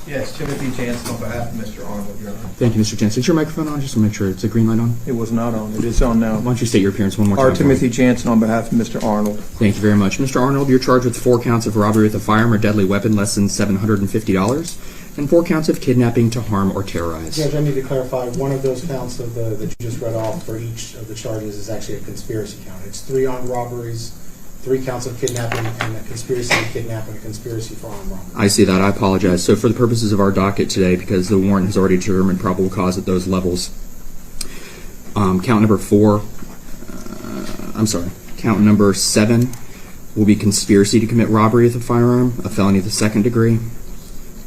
Yes, Timothy Jansen on behalf of Mr. Arnold, Your Honor. Thank you, Mr. Jansen. Is your microphone on? Just to make sure it's a green light on. It was not on. It is on now. Why don't you state your appearance one more time? Timothy Jansen on behalf of Mr. Arnold. Thank you very much. Mr. Arnold, you're charged with 4 counts of robbery with a firearm or deadly weapon less than $750 and 4 counts of kidnapping to harm or terrorize. Judge, I need to clarify, one of those counts that you just read off for each of the charges is actually a conspiracy count. It's 3 armed robberies, 3 counts of kidnapping, and a conspiracy to kidnap and a conspiracy for armed robbery. I see that. I apologize. So for the purposes of our docket today, because the warrant has already determined probable cause at those levels, count number 7 will be conspiracy to commit robbery with a firearm, a felony of the 2nd degree.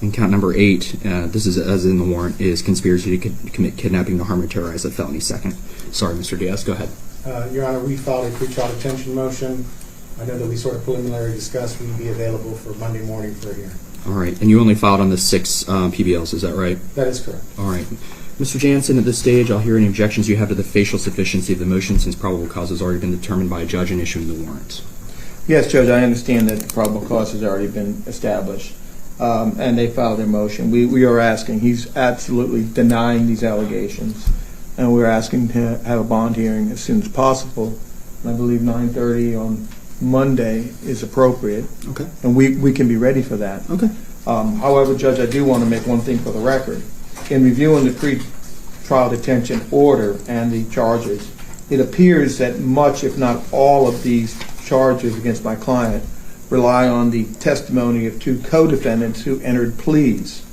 And count number 8, this is as in the warrant, is conspiracy to commit kidnapping to harm or terrorize, a felony 2nd. Sorry, Mr. Diaz, go ahead. Your Honor, we filed a pretrial detention motion. I know that we sort of preliminarily discussed we'd be available for Monday morning for a hearing. All right, and you only filed on the 6 PBLs, is that right? That is correct. All right. Mr. Jansen, at this stage, I'll hear any objections you have to the facial sufficiency of the motion since probable cause has already been determined by a judge in issuing the warrant. Yes, Judge, I understand that the probable cause has already been established, and they filed their motion. We are asking, he's absolutely denying these allegations, and we're asking to have a bond hearing as soon as possible. I believe 9:30 on Monday is appropriate. Okay. And we can be ready for that. Okay. However, Judge, I do want to make one thing for the record. In reviewing the pre-trial detention order and the charges, it appears that much, if not all, of these charges against my client rely on the testimony of 2 co-defendants who entered pleas.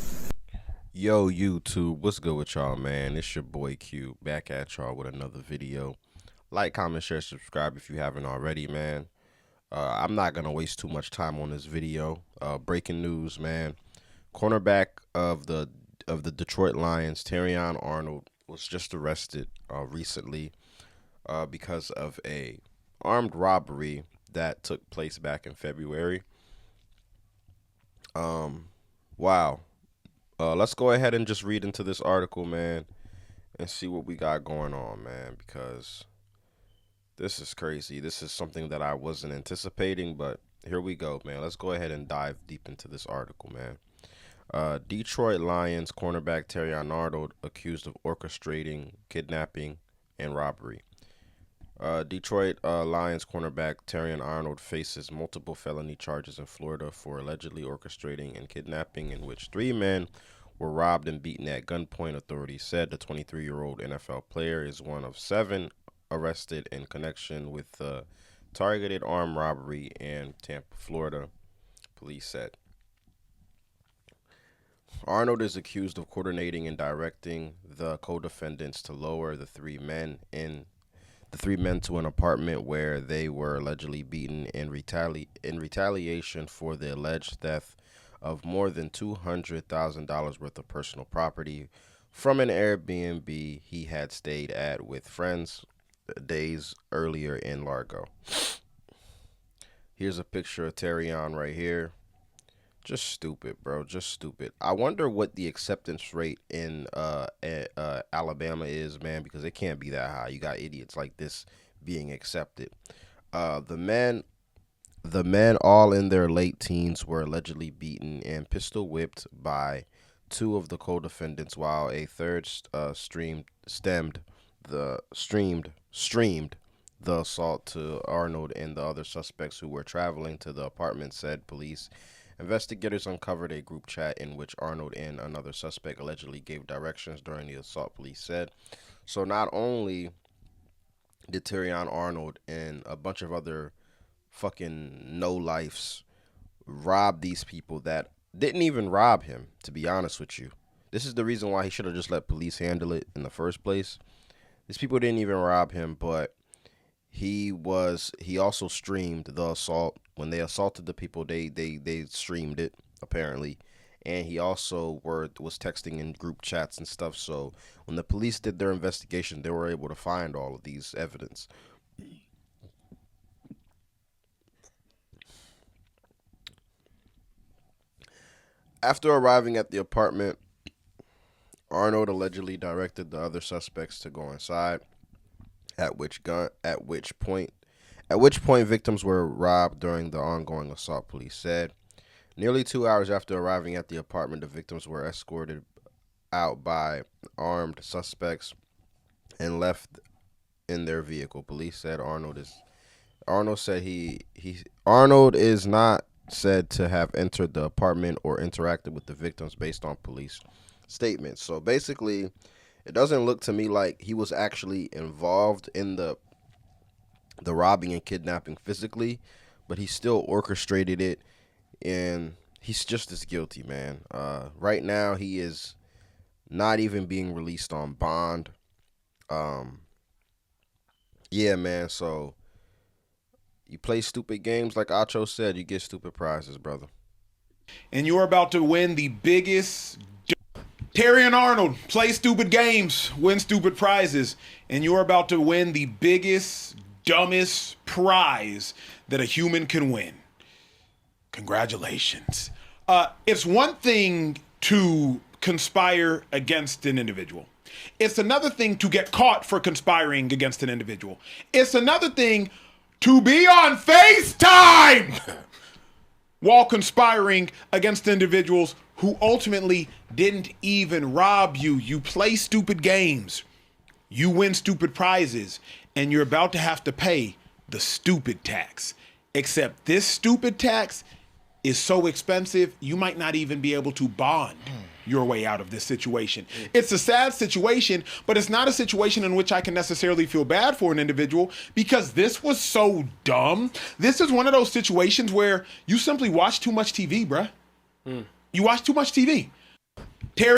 Yo, YouTube, what's good with y'all, man? It's your boy Q, back at y'all with another video. Like, comment, share, subscribe if you haven't already, man. I'm not going to waste too much time on this video. Breaking news, man. Cornerback of the Detroit Lions, Terrion Arnold, was just arrested recently because of a armed robbery that took place back in February. Wow. Let's go ahead and just read into this article, man, and see what we got going on, man, because this is crazy. This is something that I wasn't anticipating, but here we go, man. Let's go ahead and dive deep into this article, man. Detroit Lions cornerback Terrion Arnold accused of orchestrating kidnapping and robbery. Detroit Lions cornerback Terrion Arnold faces multiple felony charges in Florida for allegedly orchestrating and kidnapping, in which 3 men were robbed and beaten at gunpoint. Authorities said the 23-year-old NFL player is one of 7 arrested in connection with the targeted armed robbery in Tampa, Florida, police said. Arnold is accused of coordinating and directing the co-defendants to lower the 3 men to an apartment where they were allegedly beaten in retaliation for the alleged theft of more than $200,000 worth of personal property from an Airbnb he had stayed at with friends days earlier in Largo. Here's a picture of Terrion right here. Just stupid, bro. Just stupid. I wonder what the acceptance rate in Alabama is, man, because it can't be that high. You got idiots like this being accepted. The men, all in their late teens, were allegedly beaten and pistol whipped by 2 of the co-defendants, while a third streamed the assault to Arnold and the other suspects who were traveling to the apartment, said police. Investigators uncovered a group chat in which Arnold and another suspect allegedly gave directions during the assault, police said. So not only did Terrion Arnold and a bunch of other fucking no-lifes rob these people that didn't even rob him, to be honest with you. This is the reason why he should have just let police handle it in the first place. These people didn't even rob him, but he also streamed the assault. When they assaulted the people, they streamed it, apparently. And he also was texting in group chats and stuff. So when the police did their investigation, they were able to find all of these evidence. After arriving at the apartment, Arnold allegedly directed the other suspects to go inside, at which point victims were robbed during the ongoing assault, police said. Nearly 2 hours after arriving at the apartment, the victims were escorted out by armed suspects and left in their vehicle. Police said Arnold is not said to have entered the apartment or interacted with the victims based on police statements. So basically, it doesn't look to me like he was actually involved in the robbing and kidnapping physically, but he still orchestrated it, and he's just as guilty, man. Right now, he is not even being released on bond. Yeah, man. So you play stupid games, like Acho said, you get stupid prizes, brother. And you're about to win the biggest. Terrion Arnold, play stupid games, win stupid prizes, and you're about to win the biggest, dumbest prize that a human can win. Congratulations. It's one thing to conspire against an individual. It's another thing to get caught for conspiring against an individual. It's another thing to be on FaceTime while conspiring against individuals who ultimately didn't even rob you. You play stupid games, you win stupid prizes, and you're about to have to pay the stupid tax. Except this stupid tax is so expensive, you might not even be able to bond your way out of this situation. It's a sad situation, but it's not a situation in which I can necessarily feel bad for an individual, because this was so dumb. This is one of those situations where you simply watch too much TV, bruh. You watch too much TV. Terry.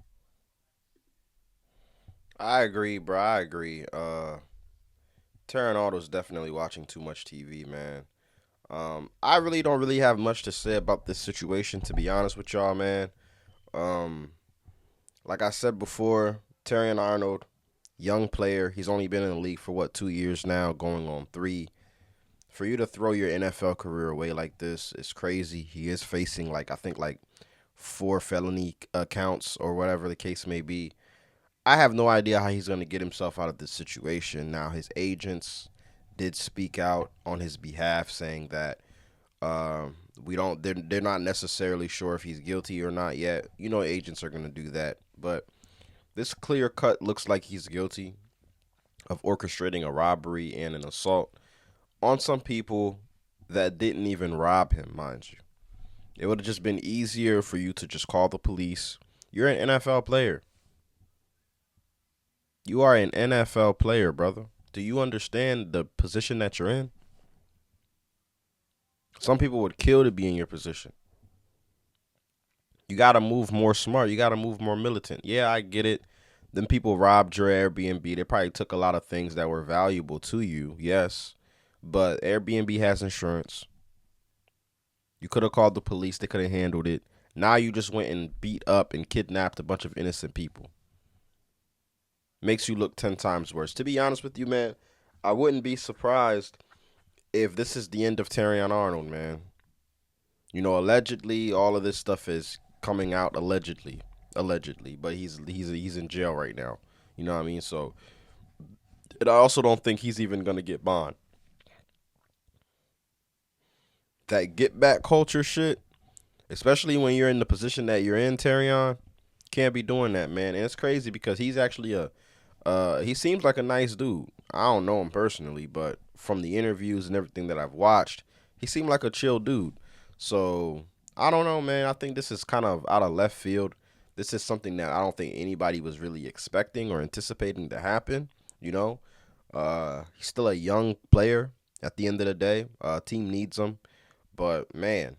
I agree, bro. I agree. Terrion is definitely watching too much TV, man. I really don't have much to say about this situation, to be honest with y'all, man. Like I said before, Terrion Arnold, young player. He's only been in the league for 2 years now, going on 3. For you to throw your NFL career away like this is crazy. He is facing I think 4 felony counts or whatever the case may be. I have no idea how he's going to get himself out of this situation. Now, his agents did speak out on his behalf, saying that they're not necessarily sure if he's guilty or not yet. You know, agents are going to do that, but this clear cut looks like he's guilty of orchestrating a robbery and an assault on some people that didn't even rob him, mind you. It would have just been easier for you to just call the police. You're an NFL player. You are an NFL player, brother. Do you understand the position that you're in? Some people would kill to be in your position. You got to move more smart. You got to move more militant. Yeah, I get it. Then people robbed your Airbnb. They probably took a lot of things that were valuable to you, yes. But Airbnb has insurance. You could have called the police. They could have handled it. Now you just went and beat up and kidnapped a bunch of innocent people. Makes you look 10 times worse. To be honest with you, man, I wouldn't be surprised if this is the end of Terrion Arnold, man. You know, allegedly, all of this stuff is coming out allegedly, but he's in jail right now. You know what I mean? So, and I also don't think he's even gonna get bond. That get back culture shit, especially when you're in the position that you're in, Terrion, can't be doing that, man. And it's crazy because he's actually he seems like a nice dude. I don't know him personally, but from the interviews and everything that I've watched, he seemed like a chill dude. So, I don't know, man. I think this is kind of out of left field. This is something that I don't think anybody was really expecting or anticipating to happen, you know. He's still a young player at the end of the day. Team needs him. But, man,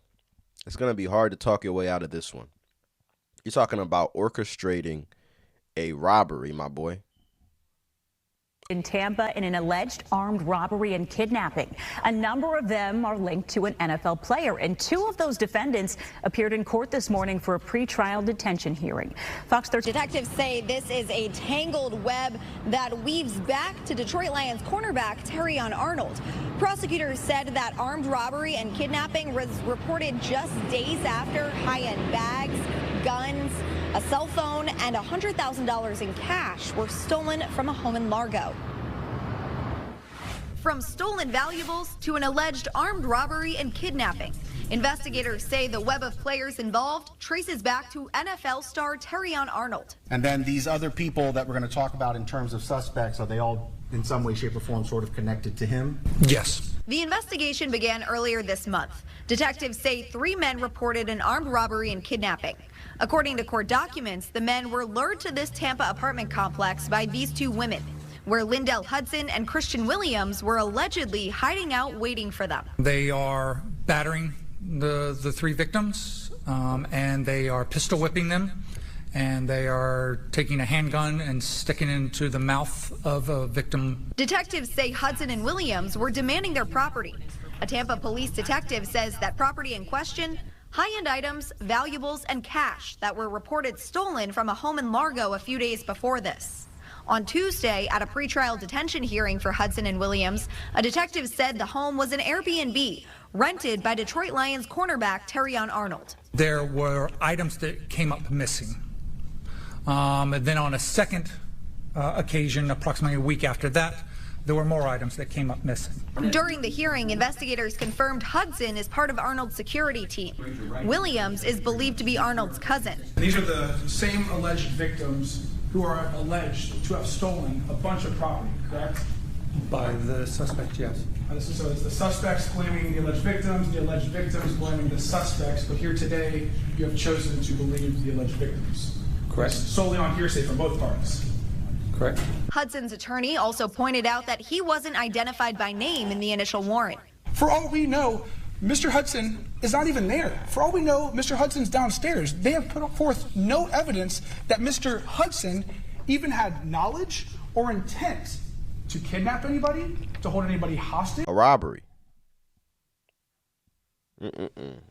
it's going to be hard to talk your way out of this one. You're talking about orchestrating a robbery, my boy. In Tampa in an alleged armed robbery and kidnapping. A number of them are linked to an NFL player, and 2 of those defendants appeared in court this morning for a pretrial detention hearing. Fox 13 detectives say this is a tangled web that weaves back to Detroit Lions cornerback Terrion Arnold. Prosecutors said that armed robbery and kidnapping was reported just days after high-end bags, guns, a cell phone, and $100,000 in cash were stolen from a home in Largo. From stolen valuables to an alleged armed robbery and kidnapping, Investigators say the web of players involved traces back to NFL star Terrion Arnold. And then these other people that we're going to talk about in terms of suspects, are they all in some way, shape, or form sort of connected to him? Yes. The investigation began earlier this month. Detectives say 3 men reported an armed robbery and kidnapping. According to court documents, the men were lured to this Tampa apartment complex by these 2 women, where Lindell Hudson and Christian Williams were allegedly hiding out waiting for them. They are battering the 3 victims, and they are pistol whipping them, and they are taking a handgun and sticking it into the mouth of a victim. Detectives say Hudson and Williams were demanding their property. A Tampa police detective says that property in question, high-end items, valuables, and cash that were reported stolen from a home in Largo a few days before this. On Tuesday, at a pretrial detention hearing for Hudson and Williams, a detective said the home was an Airbnb rented by Detroit Lions cornerback Terrion Arnold. There were items that came up missing. And then on a second occasion, approximately a week after that, there were more items that came up missing. During the hearing, investigators confirmed Hudson is part of Arnold's security team. Williams is believed to be Arnold's cousin. These are the same alleged victims who are alleged to have stolen a bunch of property, correct? By the suspect, yes. So it's the suspects blaming the alleged victims blaming the suspects, but here today you have chosen to believe the alleged victims. Correct. Solely on hearsay from both parties. Correct. Hudson's attorney also pointed out that he wasn't identified by name in the initial warrant. For all we know, Mr. Hudson is not even there. For all we know, Mr. Hudson's downstairs. They have put forth no evidence that Mr. Hudson even had knowledge or intent to kidnap anybody, to hold anybody hostage. A robbery.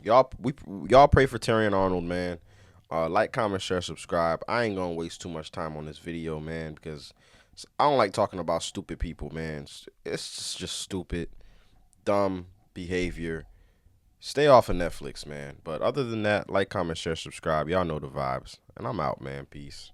Y'all pray for Terrion Arnold, man. Like, comment, share, subscribe. I ain't gonna waste too much time on this video, man, because I don't like talking about stupid people, man. It's just stupid, dumb behavior. Stay off of Netflix, man. But other than that, like, comment, share, subscribe. Y'all know the vibes. And I'm out, man. Peace.